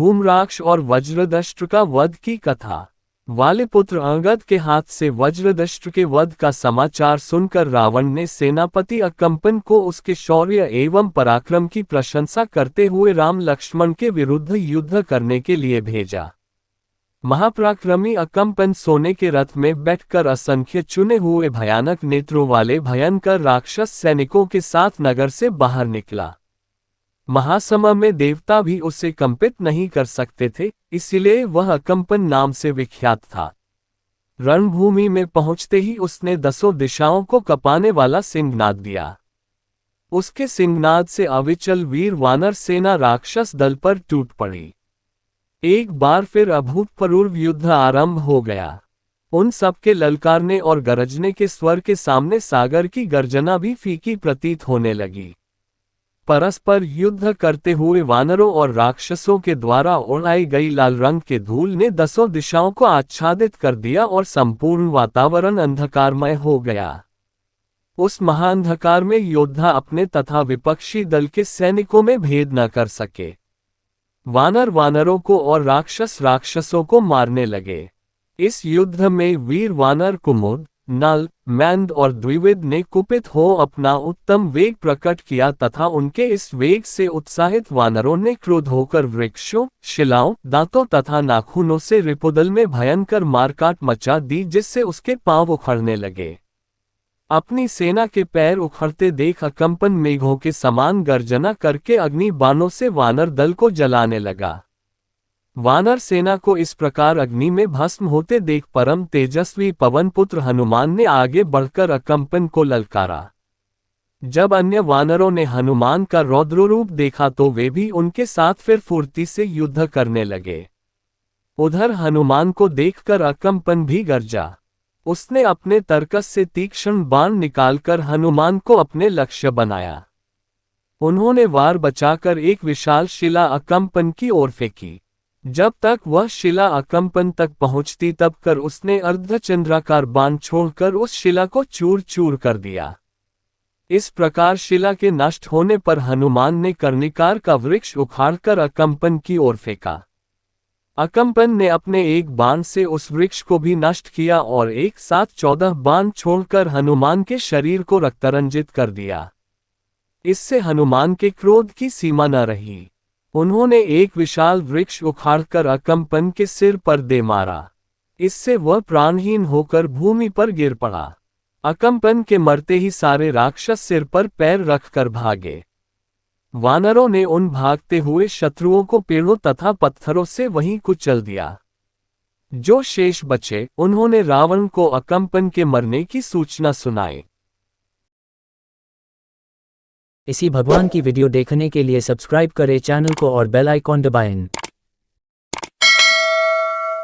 धूम्राक्ष और वज्रदष्ट्र का वध की कथा। वालिपुत्र अंगद के हाथ से वज्रदष्ट्र के वध का समाचार सुनकर रावण ने सेनापति अकंपन को उसके शौर्य एवं पराक्रम की प्रशंसा करते हुए राम लक्ष्मण के विरुद्ध युद्ध करने के लिए भेजा। महापराक्रमी अकंपन सोने के रथ में बैठकर असंख्य चुने हुए भयानक नेत्रों वाले भयंकर राक्षस सैनिकों के साथ नगर से बाहर निकला। महासमर में देवता भी उसे कंपित नहीं कर सकते थे, इसलिए वह अकंपन नाम से विख्यात था। रणभूमि में पहुंचते ही उसने 10 दिशाओं को कपाने वाला सिंहनाद दिया। उसके सिंहनाद से अविचल वीर वानर सेना राक्षस दल पर टूट पड़ी। एक बार फिर अभूतपूर्व युद्ध आरंभ हो गया। उन सबके ललकारने और गरजने के स्वर के सामने सागर की गर्जना भी फीकी प्रतीत होने लगी। परस्पर युद्ध करते हुए वानरों और राक्षसों के द्वारा उड़ाई गई लाल रंग के धूल ने 10 दिशाओं को आच्छादित कर दिया और संपूर्ण वातावरण अंधकारमय हो गया। उस महाअंधकार में योद्धा अपने तथा विपक्षी दल के सैनिकों में भेद न कर सके। वानर वानरों को और राक्षस राक्षसों को मारने लगे। इस युद्ध में वीर वानर कुमुद, नल, मैंद और द्विविद ने कुपित हो अपना उत्तम वेग प्रकट किया तथा उनके इस वेग से उत्साहित वानरों ने क्रोध होकर वृक्षों, शिलाओं, दांतों तथा नाखूनों से रिपुदल में भयंकर मारकाट मचा दी, जिससे उसके पांव उखड़ने लगे। अपनी सेना के पैर उखड़ते देख अकंपन मेघों के समान गर्जना करके अग्नि बाणों से वानर दल को जलाने लगा। वानर सेना को इस प्रकार अग्नि में भस्म होते देख परम तेजस्वी पवनपुत्र हनुमान ने आगे बढ़कर अकंपन को ललकारा। जब अन्य वानरों ने हनुमान का रौद्र रूप देखा तो वे भी उनके साथ फिर फुर्ती से युद्ध करने लगे। उधर हनुमान को देखकर अकंपन भी गरजा। उसने अपने तरकस से तीक्ष्ण बाण निकालकर हनुमान को अपने लक्ष्य बनाया। उन्होंने वार बचाकर एक विशाल शिला अकंपन की ओर फेंकी। जब तक वह शिला अकंपन तक पहुंचती तब कर उसने अर्धचंद्राकार बाण छोड़कर उस शिला को चूर चूर कर दिया। इस प्रकार शिला के नष्ट होने पर हनुमान ने कर्णिकार का वृक्ष उखाड़कर अकंपन की ओर फेंका। अकंपन ने अपने एक बाण से उस वृक्ष को भी नष्ट किया और एक साथ 14 बाण छोड़कर हनुमान के शरीर को रक्तरंजित कर दिया। इससे हनुमान के क्रोध की सीमा न रही। उन्होंने एक विशाल वृक्ष उखाड़कर अकंपन के सिर पर दे मारा। इससे वह प्राणहीन होकर भूमि पर गिर पड़ा। अकंपन के मरते ही सारे राक्षस सिर पर पैर रखकर भागे। वानरों ने उन भागते हुए शत्रुओं को पेड़ों तथा पत्थरों से वहीं कुचल दिया। जो शेष बचे उन्होंने रावण को अकंपन के मरने की सूचना सुनाई। इसी भगवान की वीडियो देखने के लिए सब्सक्राइब करें चैनल को और बेल आइकॉन दबाएं।